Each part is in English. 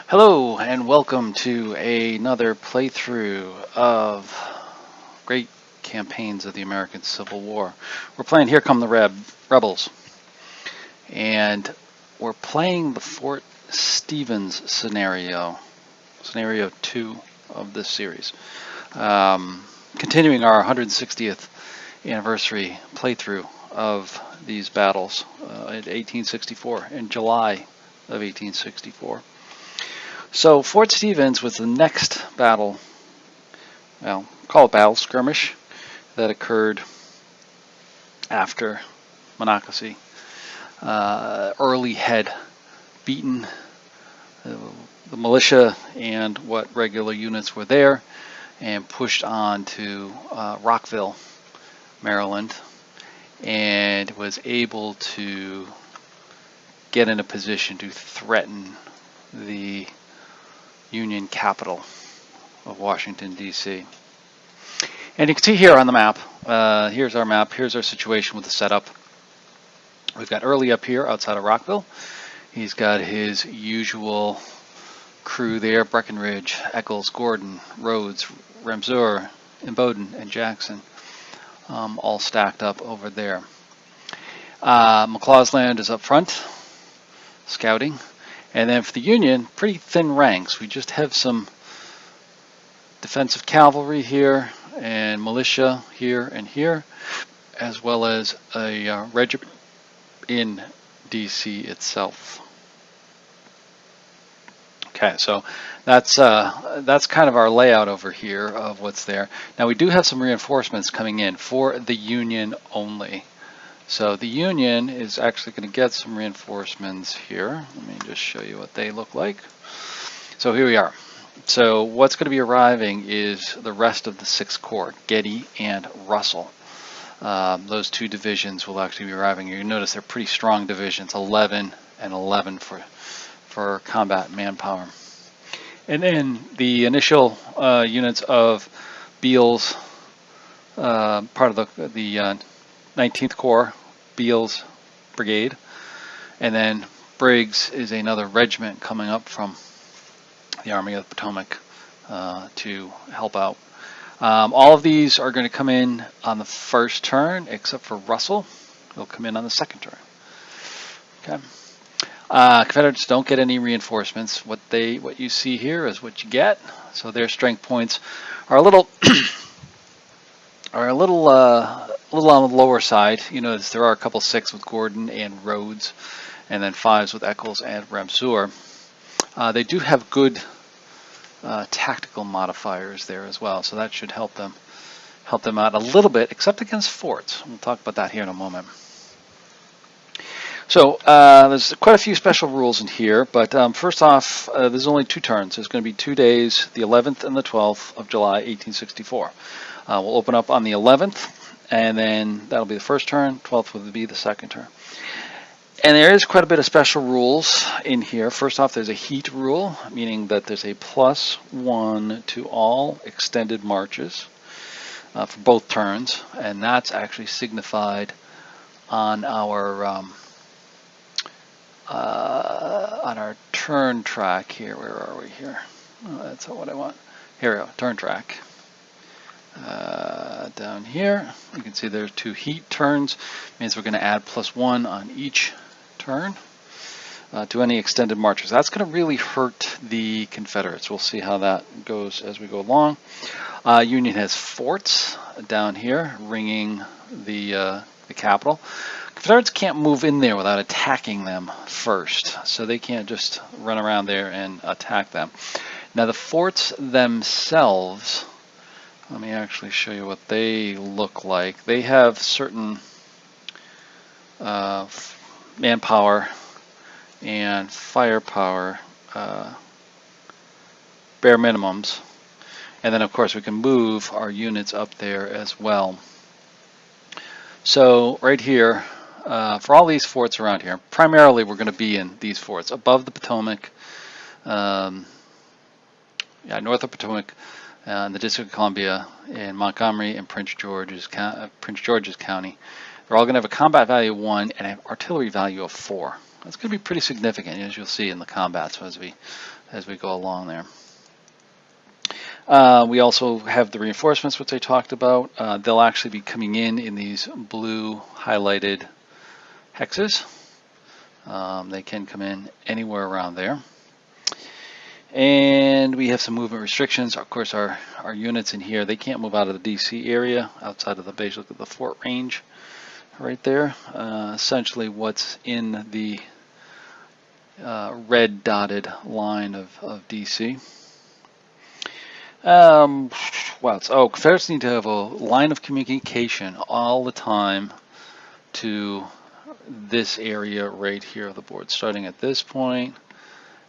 Hello and welcome to another playthrough of great campaigns of the American Civil War. We're playing Here Come the Rebels, and we're playing the Fort Stevens scenario 2 of this series. Continuing our 160th anniversary playthrough of these battles in 1864, in July of 1864. So Fort Stevens was the next battle, well, call it battle, skirmish, that occurred after Monocacy. Early had beaten the militia and what regular units were there and pushed on to Rockville, Maryland, and was able to get in a position to threaten the Union capital of Washington, D.C. And you can see here on the map, here's our map, here's our situation with the setup. We've got Early up here outside of Rockville. He's got his usual crew there, Breckinridge, Eccles, Gordon, Rhodes, Ramseur, Imboden, and Jackson, all stacked up over there. McCausland is up front, scouting. And then for the Union, pretty thin ranks. We just have some defensive cavalry here and militia here and here, as well as a regiment in D.C. itself. Okay, so that's kind of our layout over here of what's there. Now we do have some reinforcements coming in for the Union only. So the Union is actually going to get some reinforcements here. Let me just show you what they look like. So here we are. So what's going to be arriving is the rest of the 6th Corps, Getty and Russell. Those two divisions will actually be arriving. You notice they're pretty strong divisions, 11 and 11 for combat manpower. And then the initial units of Beale's, part of the 19th Corps, Beale's brigade, and then Briggs is another regiment coming up from the Army of the Potomac to help out. All of these are going to come in on the first turn, except for Russell. He'll come in on the second turn. Okay. Confederates don't get any reinforcements. What you see here is what you get. So their strength points are a little on the lower side. You notice there are a couple 6 with Gordon and Rhodes, and then 5s with Eccles and Ramseur. They do have good tactical modifiers there as well, so that should help them out a little bit, except against forts. We'll talk about that here in a moment. So there's quite a few special rules in here, but first off, there's only 2 turns. There's going to be 2 days, the 11th and the 12th of July, 1864. We'll open up on the 11th, and then that'll be the first turn. 12th will be the second turn. And there is quite a bit of special rules in here. First off, there's a heat rule, meaning that there's a +1 to all extended marches for both turns, and that's actually signified on our turn track here. Where are we here? Oh, that's not what I want. Here we go, turn track. Down here, you can see there's 2 heat turns. Means we're going to add +1 on each turn to any extended marches. That's going to really hurt the Confederates. We'll see how that goes as we go along. Union has forts down here ringing the capital. Confederates can't move in there without attacking them first, so they can't just run around there and attack them. Now the forts themselves, let me actually show you what they look like. They have certain manpower and firepower bare minimums, and then of course we can move our units up there as well. So right here, for all these forts around here, primarily we're going to be in these forts above the Potomac, north of Potomac, in the District of Columbia, in Montgomery, and Prince George's County. They're all going to have a combat value of 1 and an artillery value of 4. That's going to be pretty significant, as you'll see in the combat. So as we as we go along there. We also have the reinforcements, which I talked about. They'll actually be coming in these blue highlighted hexes. They can come in anywhere around there. And we have some movement restrictions. Of course, our units in here, they can't move out of the DC area outside of the base. Look at the fort range right there. Essentially what's in the red dotted line of DC. Confederates need to have a line of communication all the time to this area right here of the board, starting at this point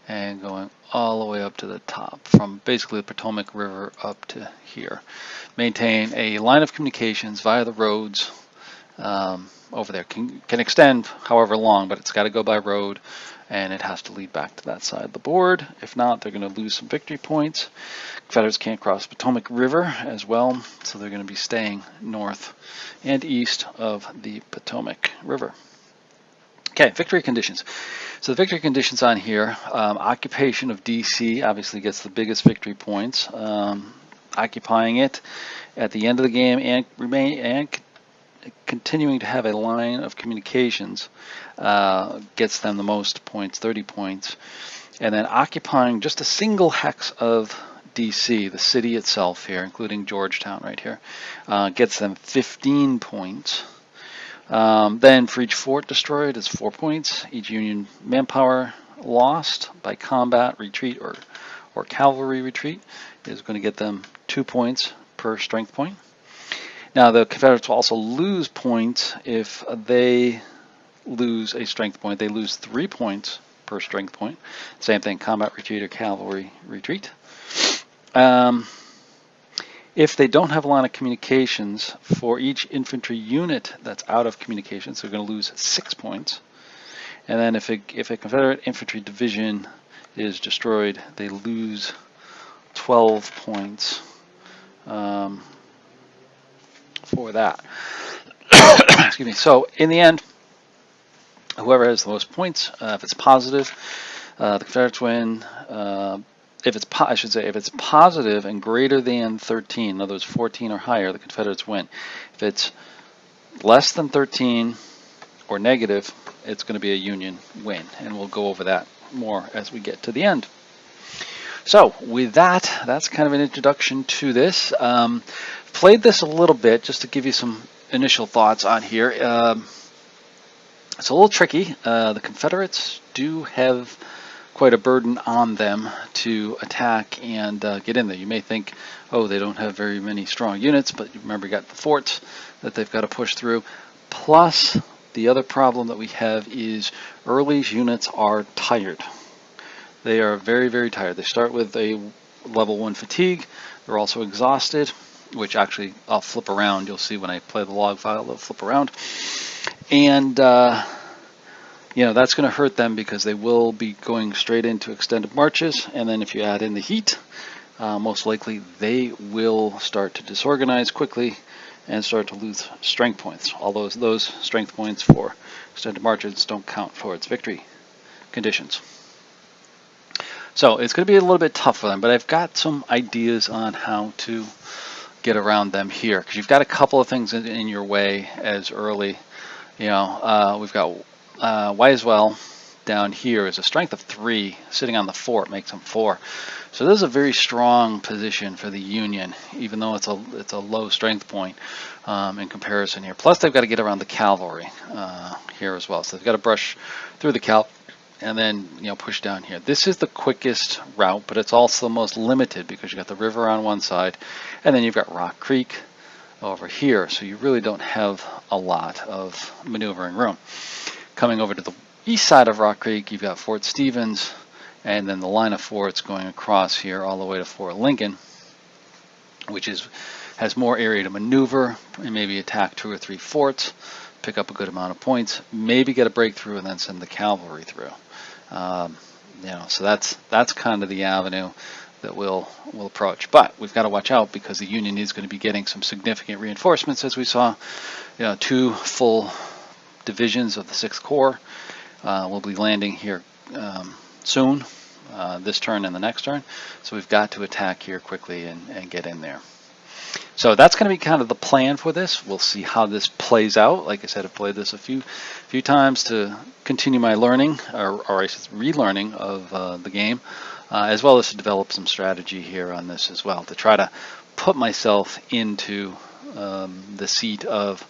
and going all the way up to the top, from basically the Potomac River up to here. Maintain a line of communications via the roads over there. Can extend however long, but it's got to go by road, and it has to lead back to that side of the board. If not, they're going to lose some victory points. Confederates can't cross Potomac River as well, so they're going to be staying north and east of the Potomac River. Okay, victory conditions. So the victory conditions on here, occupation of DC obviously gets the biggest victory points. Occupying it at the end of the game and continuing to have a line of communications gets them the most points, 30 points. And then occupying just a single hex of DC, the city itself here, including Georgetown right here, gets them 15 points. Then for each fort destroyed is 4 points. Each Union manpower lost by combat, retreat, or cavalry retreat is going to get them 2 points per strength point. Now the Confederates will also lose points if they lose a strength point. They lose 3 points per strength point. Same thing, combat retreat or cavalry retreat. If they don't have a line of communications, for each infantry unit that's out of communications, they're going to lose 6 points. And then if a Confederate infantry division is destroyed, they lose 12 points for that. Excuse me. So in the end, whoever has the most points, if it's positive, the Confederates win. If it's positive and greater than 13, in other words 14 or higher, the Confederates win. If it's less than 13 or negative, it's going to be a Union win, and we'll go over that more as we get to the end. So with that, that's kind of an introduction to this. Played this a little bit just to give you some initial thoughts on here. It's a little tricky. The Confederates do have quite a burden on them to attack and get in there. You may think, oh, they don't have very many strong units, but remember you got the forts that they've got to push through. Plus, the other problem that we have is Early's units are tired. They are very, very tired. They start with a level 1 fatigue. They're also exhausted, which actually I'll flip around. You'll see when I play the log file, they'll flip around. And that's going to hurt them because they will be going straight into extended marches, and then if you add in the heat, most likely they will start to disorganize quickly and start to lose strength points. Although those strength points for extended marches don't count towards victory conditions. So it's going to be a little bit tough for them, but I've got some ideas on how to get around them here, because you've got a couple of things in your way as Early. We've got Wisewell down here is a strength of 3, sitting on the fort makes them 4. So this is a very strong position for the Union, even though it's a low strength point in comparison here. Plus they've got to get around the cavalry here as well. So they've got to brush through the cavalry and then push down here. This is the quickest route, but it's also the most limited because you got the river on one side, and then you've got Rock Creek over here. So you really don't have a lot of maneuvering room. Coming over to the east side of Rock Creek, you've got Fort Stevens, and then the line of forts going across here all the way to Fort Lincoln, which has more area to maneuver and maybe attack 2 or 3 forts, pick up a good amount of points, maybe get a breakthrough, and then send the cavalry through. So that's kind of the avenue that we'll approach. But we've got to watch out because the Union is going to be getting some significant reinforcements, as we saw. 2 full divisions of the 6th Corps will be landing here soon, this turn and the next turn. So we've got to attack here quickly and get in there. So that's going to be kind of the plan for this. We'll see how this plays out. Like I said, I've played this a few times to continue my learning, or I should say relearning of the game, as well as to develop some strategy here on this as well, to try to put myself into the seat of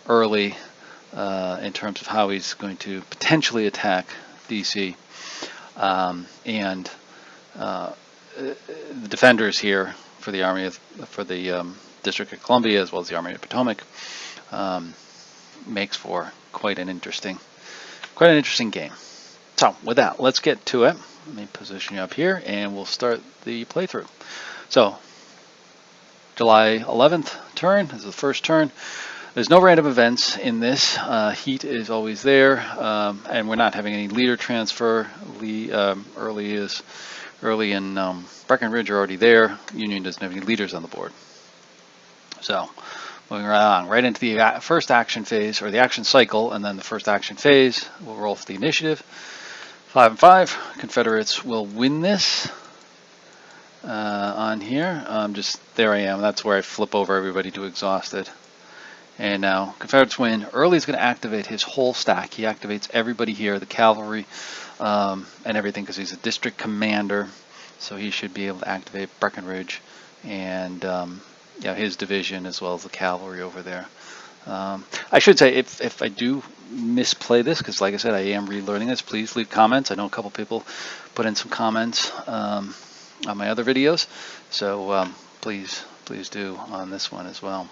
Early in terms of how he's going to potentially attack DC. And the defenders here for the Army for the District of Columbia, as well as the Army of Potomac, makes for quite an interesting game. So with that, let's get to it. Let me position you up here, and we'll start the playthrough. So July 11th turn is the first turn. There's no random events in this. Heat is always there, and we're not having any leader transfer. Early and Breckenridge are already there. Union doesn't have any leaders on the board. So moving right on, right into the first action phase, or the action cycle, and then the first action phase. We'll roll for the initiative. 5 and 5. Confederates will win this on here. There I am. That's where I flip over everybody to exhausted. And now Confederates win. Early's going to activate his whole stack. He activates everybody here, the cavalry and everything, because he's a district commander. So he should be able to activate Breckenridge and his division, as well as the cavalry over there. I should say, if I do misplay this, because like I said, I am relearning this, please leave comments. I know a couple people put in some comments on my other videos, so please do on this one as well.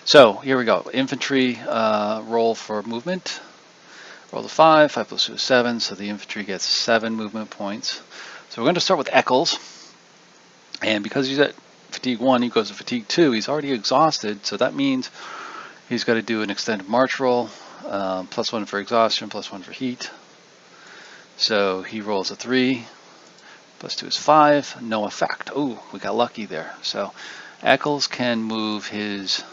So here we go. Infantry roll for movement. Roll the 5. 5 plus 2 is 7. So the infantry gets 7 movement points. So we're going to start with Eccles. And because he's at fatigue 1, he goes to fatigue 2. He's already exhausted. So that means he's got to do an extended march roll. +1 for exhaustion, +1 for heat. So he rolls a 3. +2 is 5. No effect. Oh, we got lucky there. So Eccles can move his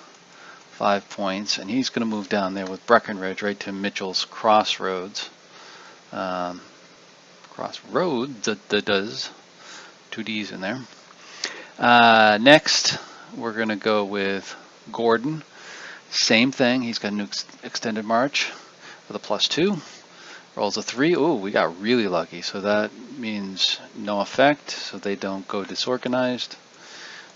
5 points, and he's going to move down there with Breckenridge right to Mitchell's Crossroads. Crossroads, that does 2 D's in there. Next, we're going to go with Gordon. Same thing. He's got an extended march with a +2. Rolls a 3. Oh, we got really lucky. So that means no effect, so they don't go disorganized.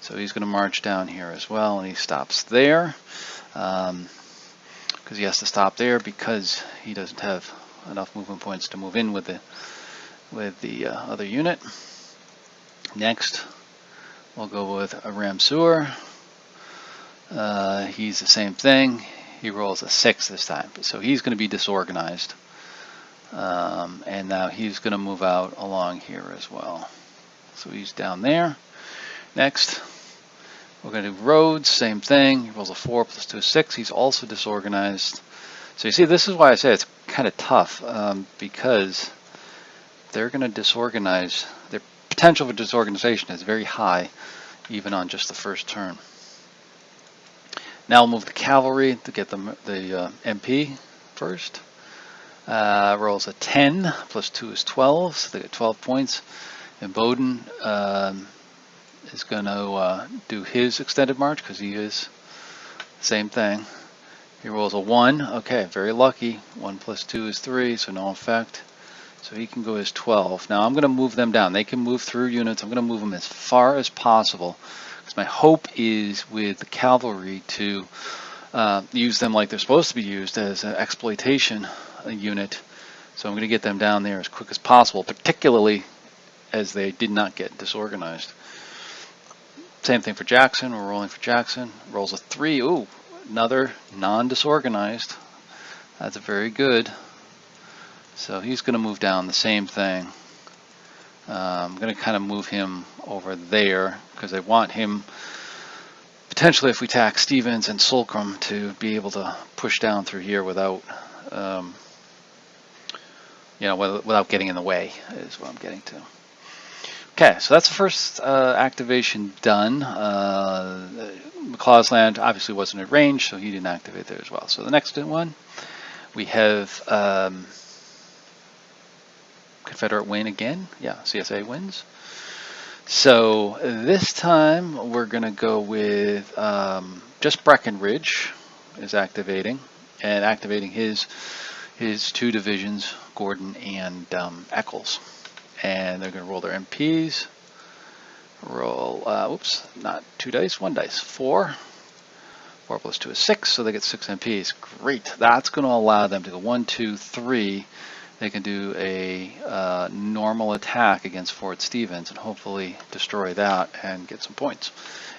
So he's going to march down here as well, and he stops there because he has to stop there because he doesn't have enough movement points to move in with the other unit. Next, we'll go with a Ramseur. He's the same thing. He rolls a 6 this time, so he's going to be disorganized. And now he's going to move out along here as well. So he's down there. Next, we're going to do Rhodes, same thing. He rolls a 4 + 2 is 6. He's also disorganized. So you see, this is why I say it's kind of tough, because they're going to disorganize. Their potential for disorganization is very high, even on just the first turn. Now we'll move the cavalry to get the MP first. Rolls a 10 + 2 is 12, so they get 12 points. And Bowden is going to do his extended march because he is same thing. He rolls a 1. Okay, very lucky. 1 + 2 is 3, so no effect. So he can go as 12. Now I'm going to move them down. They can move through units. I'm going to move them as far as possible because my hope is with the cavalry to use them like they're supposed to be used as an exploitation unit. So I'm going to get them down there as quick as possible, particularly as they did not get disorganized. Same thing for Jackson. We're rolling for Jackson. Rolls a 3. Ooh, another non-disorganized. That's very good. So he's going to move down the same thing. I'm going to kind of move him over there because I want him, potentially if we attack Stevens and Solcrum, to be able to push down through here without, without getting in the way, is what I'm getting to. Okay, so that's the first activation done. McClaw's land obviously wasn't at range, so he didn't activate there as well. So the next one, we have Confederate win again. Yeah, CSA wins. So this time we're going to go with just Breckinridge is activating, and activating his two divisions, Gordon and Eccles. And they're going to roll their MPs. Roll, oops, not 2 dice, 1 dice, 4. 4 plus 2 is 6, so they get 6 MPs. Great. That's going to allow them to go 1, 2, 3. They can do a normal attack against Fort Stevens and hopefully destroy that and get some points,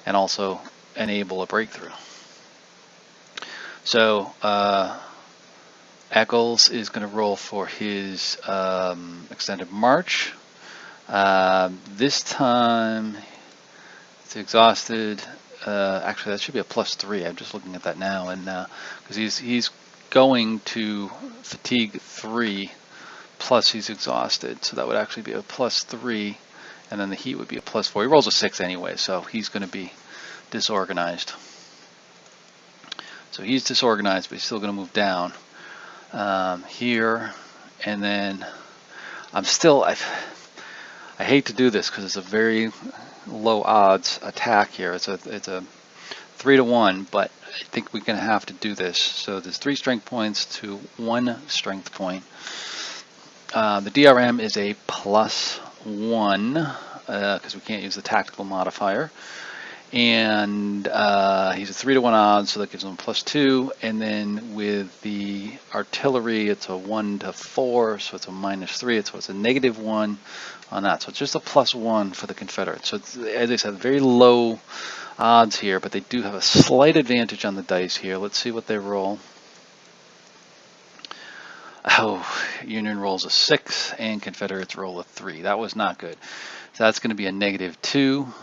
and also enable a breakthrough. So Eccles is going to roll for his extended march. This time it's exhausted. Actually, that should be a +3. I'm just looking at that now, and because he's going to fatigue 3. Plus he's exhausted, so that would actually be a +3, and then the heat would be a +4. He rolls a 6 anyway, so he's going to be disorganized. So he's disorganized, but he's still going to move down here, and then I'm still, I hate to do this because it's a very low odds attack here. It's a 3-to-1, but I think we're going to have to do this. So there's 3 strength points to 1 strength point. The DRM is a +1 because we can't use the tactical modifier, and he's a 3-to-1 odds, so that gives him a +2. And then with the artillery, it's a 1-to-4, so it's a -3. So it's a -1 on that. So it's just a +1 for the Confederates. So it's, as I said, very low odds here, but they do have a slight advantage on the dice here. Let's see what they roll. Oh, Union rolls a 6 and Confederates roll a 3. That was not good. So that's going to be a -2.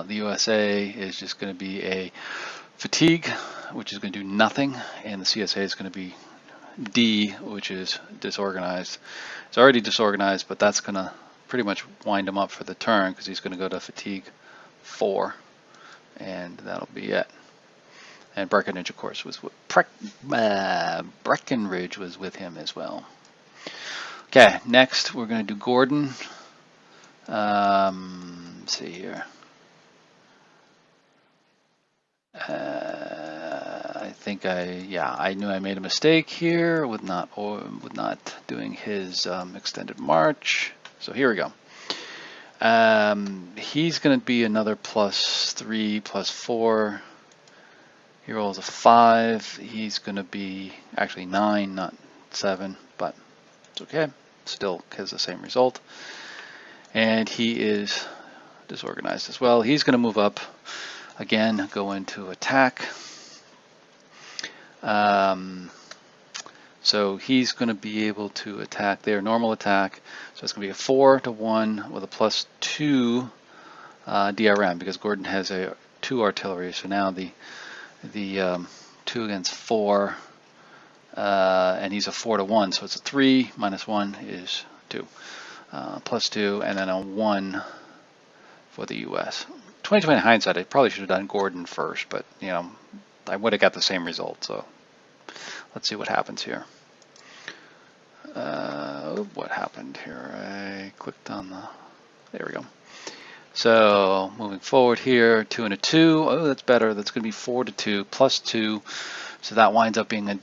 The USA is just going to be a fatigue, which is going to do nothing, and the CSA is going to be D, which is disorganized. It's already disorganized, but that's going to pretty much wind him up for the turn because he's going to go to fatigue 4, and that'll be it. And Breckinridge, of course, was with Breckinridge was with him as well. Okay, next we're going to do Gordon. Let's see here. I think I knew I made a mistake here with not doing his extended march. So here we go. He's going to be another +3, +4. He rolls a 5. He's going to be actually 9, not 7, but it's okay. Still has the same result. And he is disorganized as well. He's going to move up again, go into attack. So he's going to be able to attack their normal attack. So it's going to be a 4-to-1 with a +2 DRM because Gordon has a 2 artillery. So now the 2 against 4, and he's a 4-to-1, so it's a 3 minus 1 is 2, +2, and then a 1 for the U.S. 2020 hindsight, I probably should have done Gordon first, but you know, I would have got the same result. So let's see what happens here. What happened here? I clicked on the. There we go. So moving forward here, 2 and a 2. Oh, that's better. That's going to be 4-to-2 +2. So that winds up being a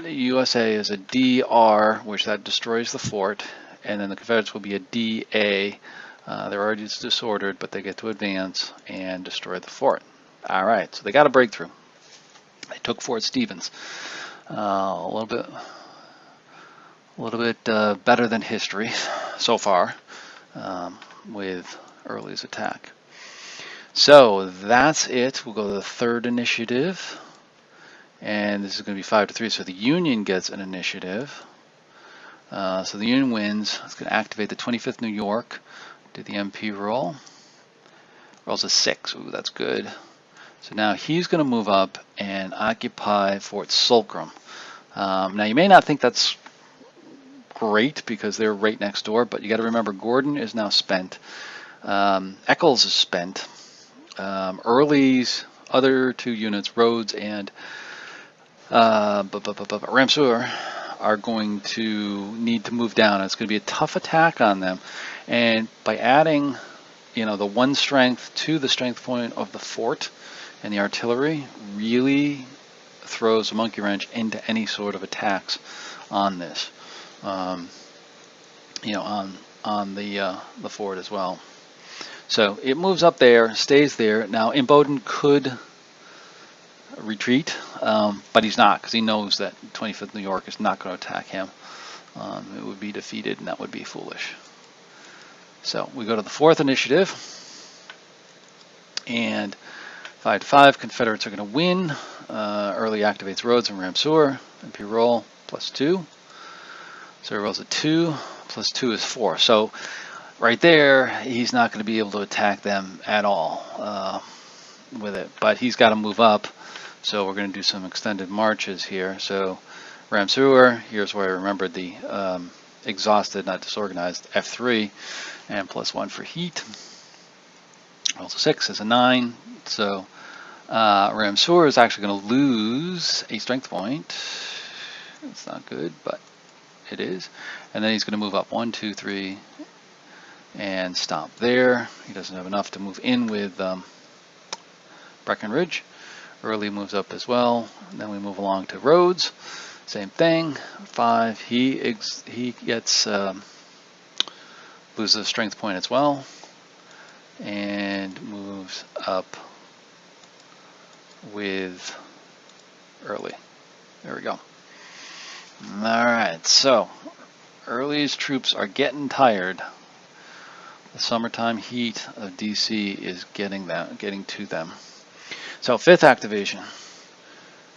USA is a DR, which that destroys the fort, and then the Confederates will be a DA. They're already disordered, but they get to advance and destroy the fort. All right, so they got a breakthrough. They took Fort Stevens. A little bit better than history so far with Early's attack. So that's it. We'll go to the third initiative, and this is going to be 5-to-3. So the Union gets an initiative. So the Union wins. It's going to activate the 25th New York. Do the MP roll. Rolls a 6. Ooh, that's good. So now he's going to move up and occupy Fort Sulcrum. Now you may not think that's great because they're right next door, but you got to remember Gordon is now spent. Eccles is spent. Early's other 2 units, Rhodes and Ramseur, are going to need to move down. It's going to be a tough attack on them. And by adding, the 1 strength to the strength point of the fort and the artillery really throws a monkey wrench into any sort of attacks on this, on the fort as well. So it moves up there, stays there. Now Imboden could retreat, but he's not, because he knows that 25th New York is not going to attack him. It would be defeated, and that would be foolish. So we go to the 4th initiative, and 5-5, Confederates are going to win. Early activates roads and Ramseur. MP roll +2. So he rolls a 2, +2 is 4. So right there, he's not going to be able to attack them at all with it. But he's got to move up. So we're going to do some extended marches here. So Ramseur, here's where I remembered the exhausted, not disorganized, F3, and +1 for heat. Rolls a 6 is a 9. So Ramseur is actually going to lose a strength point. It's not good, but it is. And then he's going to move up 1, 2, 3, and stop there. He doesn't have enough to move in with Breckinridge. Early moves up as well. And then we move along to Rhodes. Same thing. 5. He gets loses a strength point as well, and moves up with Early. There we go. All right. So Early's troops are getting tired. The summertime heat of DC is getting to them. So 5th activation.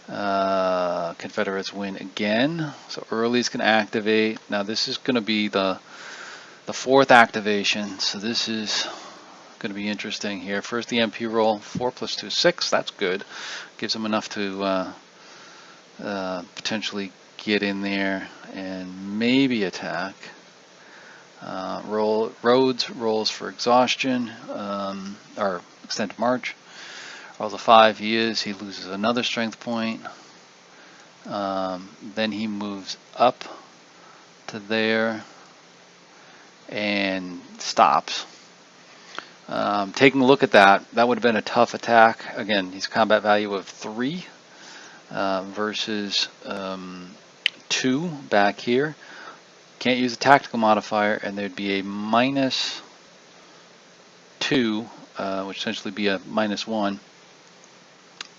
Confederates win again. So Early's can activate. Now this is going to be the 4th activation. So this is going to be interesting here. First the MP roll, 4 + 2 is 6. That's good. Gives them enough to potentially get in there and maybe attack. Rhodes rolls for exhaustion, or extended march. Rolls a 5. He loses another strength point. Then he moves up to there and stops. Taking a look at that, that would have been a tough attack. Again, he's combat value of 3 versus 2 back here. Can't use a tactical modifier, and there'd be a -2, which essentially be a -1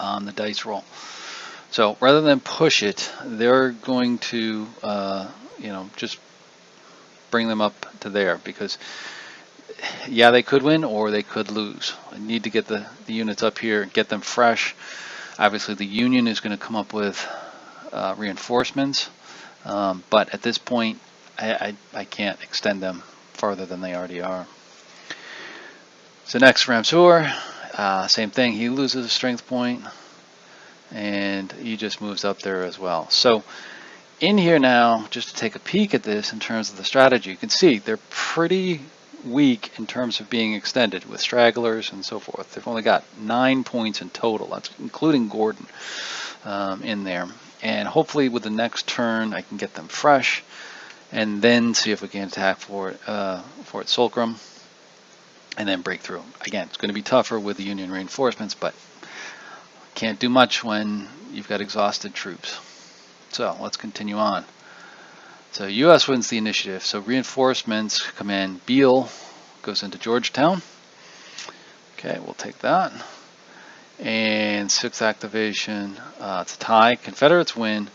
on the dice roll. So rather than push it, they're going to, just bring them up to there, because yeah, they could win or they could lose. I need to get the units up here, get them fresh. Obviously the Union is going to come up with reinforcements, but at this point I can't extend them farther than they already are. So next, Ramseur, same thing. He loses a strength point, and he just moves up there as well. So in here now, just to take a peek at this in terms of the strategy, you can see they're pretty weak in terms of being extended with stragglers and so forth. They've only got 9 points in total. That's including Gordon in there. And hopefully with the next turn I can get them fresh, and then see if we can attack Fort Sulcrum and then break through. Again, it's going to be tougher with the Union reinforcements, but can't do much when you've got exhausted troops. So let's continue on. So U.S. wins the initiative. So reinforcements come in. Beale goes into Georgetown. Okay, we'll take that. And 6th activation, it's a tie. Confederates win.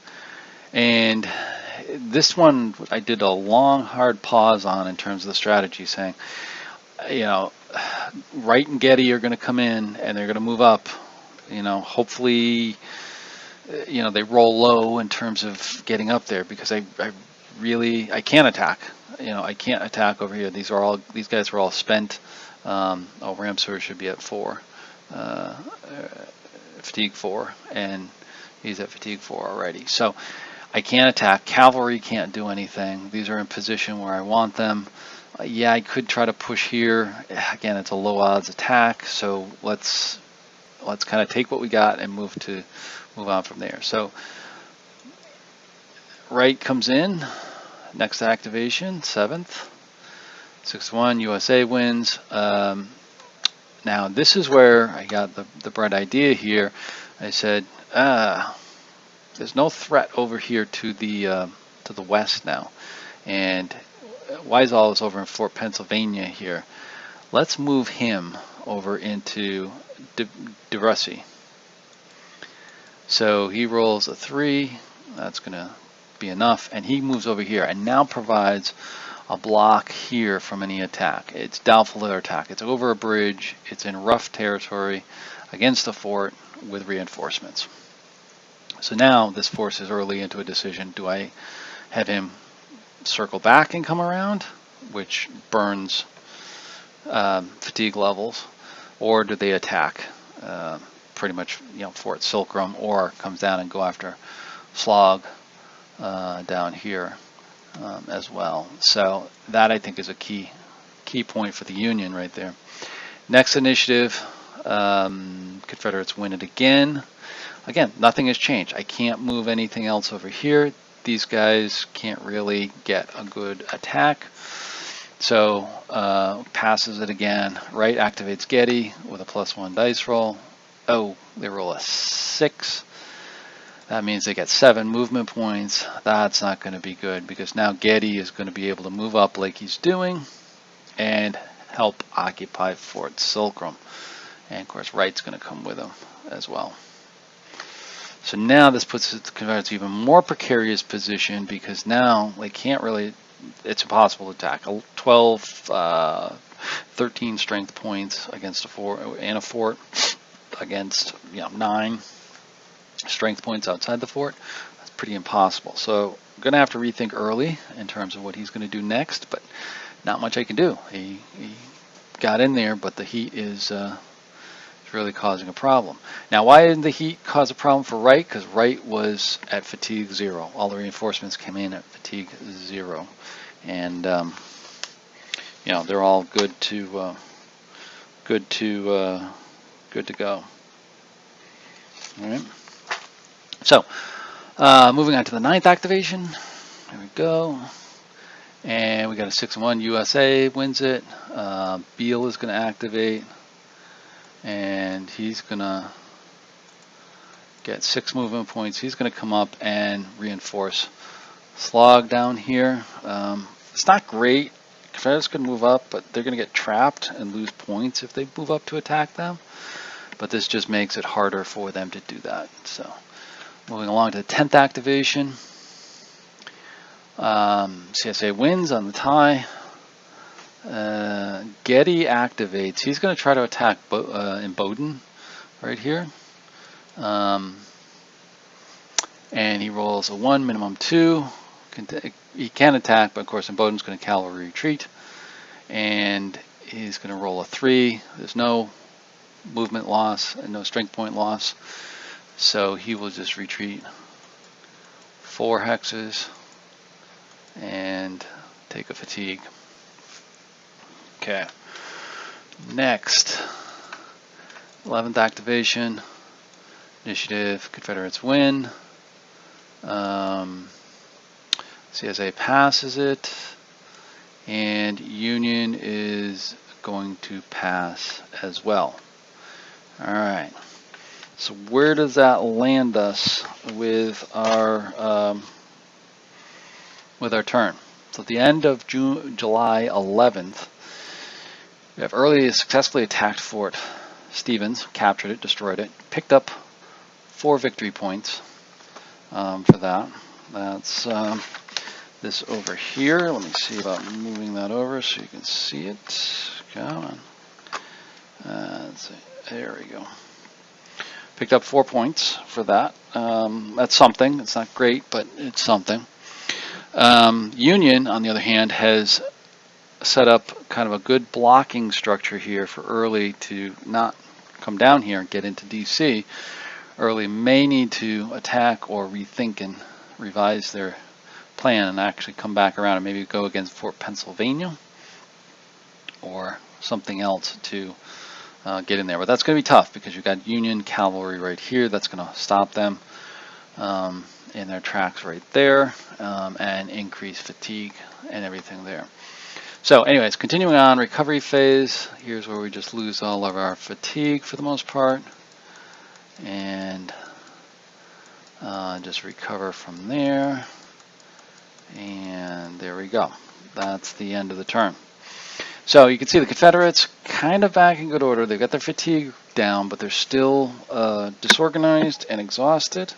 And this one I did a long, hard pause on in terms of the strategy, saying, Wright and Getty are going to come in and they're going to move up. Hopefully, they roll low in terms of getting up there, because I can't attack. I can't attack over here. These guys are all spent. Ramseur should be at 4, fatigue 4, and he's at fatigue 4 already. So I can't attack. Cavalry can't do anything. These are in position where I want them. Yeah, I could try to push here. Again, it's a low odds attack, so let's kind of take what we got and move on from there. So Wright comes in, next activation, 7th. 6-1, USA wins. Now this is where I got the bright idea here. I said, there's no threat over here to the west now, and Weisel is over in Fort Pennsylvania here. Let's move him over into DeRussy. So he rolls a 3. That's going to be enough, and he moves over here and now provides a block here from any attack. It's doubtful to attack. It's over a bridge. It's in rough territory against a fort with reinforcements. So now this forces Early into a decision. Do I have him circle back and come around, which burns fatigue levels, or do they attack pretty much, Fort Silkram, or comes down and go after Slog down here as well? So that, I think, is a key point for the Union right there. Next initiative, Confederates win it again. Again, nothing has changed. I can't move anything else over here. These guys can't really get a good attack. So passes it again. Wright activates Getty with a +1 dice roll. Oh, they roll a 6. That means they get 7 movement points. That's not going to be good, because now Getty is going to be able to move up like he's doing and help occupy Fort Silkram. And of course, Wright's going to come with him as well. So now this puts the Confederates in even more precarious position, because now they can't really, it's impossible to attack. 12, 13 strength points against a fort, and a fort against 9 strength points outside the fort. That's pretty impossible. So I'm going to have to rethink Early in terms of what he's going to do next, but not much I can do. He got in there, but the heat is really causing a problem. Now, why didn't the heat cause a problem for Wright? Because Wright was at fatigue 0. All the reinforcements came in at fatigue 0, and they're all good to go. All right. So, moving on to the 9th activation. There we go. And we got a 6-1. USA wins it. Beale is going to activate, and he's going to get 6 movement points. He's going to come up and reinforce Slog down here. It's not great. Confederates can move up, but they're going to get trapped and lose points if they move up to attack them. But this just makes it harder for them to do that. So, moving along to the 10th activation. CSA wins on the tie. Getty activates. He's going to try to attack in Bowdoin right here. And he rolls a 1, minimum 2. He can attack, but of course in Bowdoin's going to cavalry retreat. And he's going to roll a 3. There's no movement loss and no strength point loss. So he will just retreat 4 hexes and take a fatigue. Okay. Next, 11th activation. Initiative, Confederates win. CSA passes it, and Union is going to pass as well. All right. So where does that land us with our turn? So at the end of July 11th, we have Early successfully attacked Fort Stevens, captured it, destroyed it, picked up 4 victory points for that. That's this over here. Let me see about moving that over so you can see it. Come on. Let's see. There we go. Picked up 4 points for that. That's something. It's not great, but it's something. Union, on the other hand, has set up kind of a good blocking structure here for Early to not come down here and get into DC. Early may need to attack or rethink and revise their plan and actually come back around and maybe go against Fort Pennsylvania or something else to get in there. But that's going to be tough because you've got Union cavalry right here. That's going to stop them. in their tracks right there, and increase fatigue and everything there. So anyways, continuing on, recovery phase. Here's where we just lose all of our fatigue for the most part, and just recover from there. And there we go. That's the end of the turn. So you can see the Confederates kind of back in good order. They've got their fatigue down, but they're still disorganized and exhausted.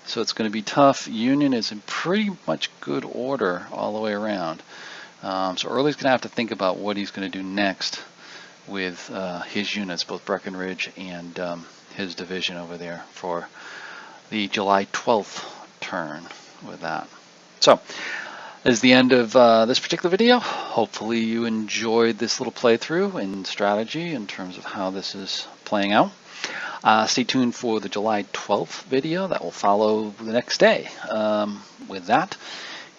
So it's going to be tough. Union is in pretty much good order all the way around. So Early's going to have to think about what he's going to do next with his units, both Breckinridge and his division over there for the July 12th turn with that. So that is the end of this particular video. Hopefully you enjoyed this little playthrough and strategy in terms of how this is playing out. Stay tuned for the July 12th video that will follow the next day with that,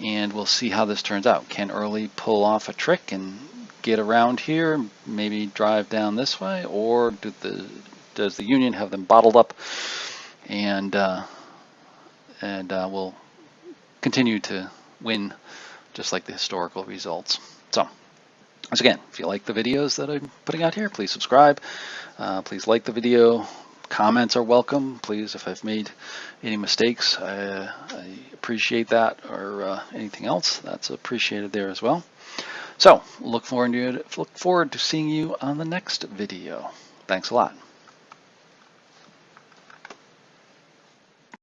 and we'll see how this turns out. Can Early pull off a trick and get around here, maybe drive down this way, or does the Union have them bottled up and we'll continue to win just like the historical results. So once again, if you like the videos that I'm putting out here, please subscribe. Please like the video. Comments are welcome. Please, if I've made any mistakes, I appreciate that, or anything else, that's appreciated there as well. So look forward to seeing you on the next video. Thanks a lot.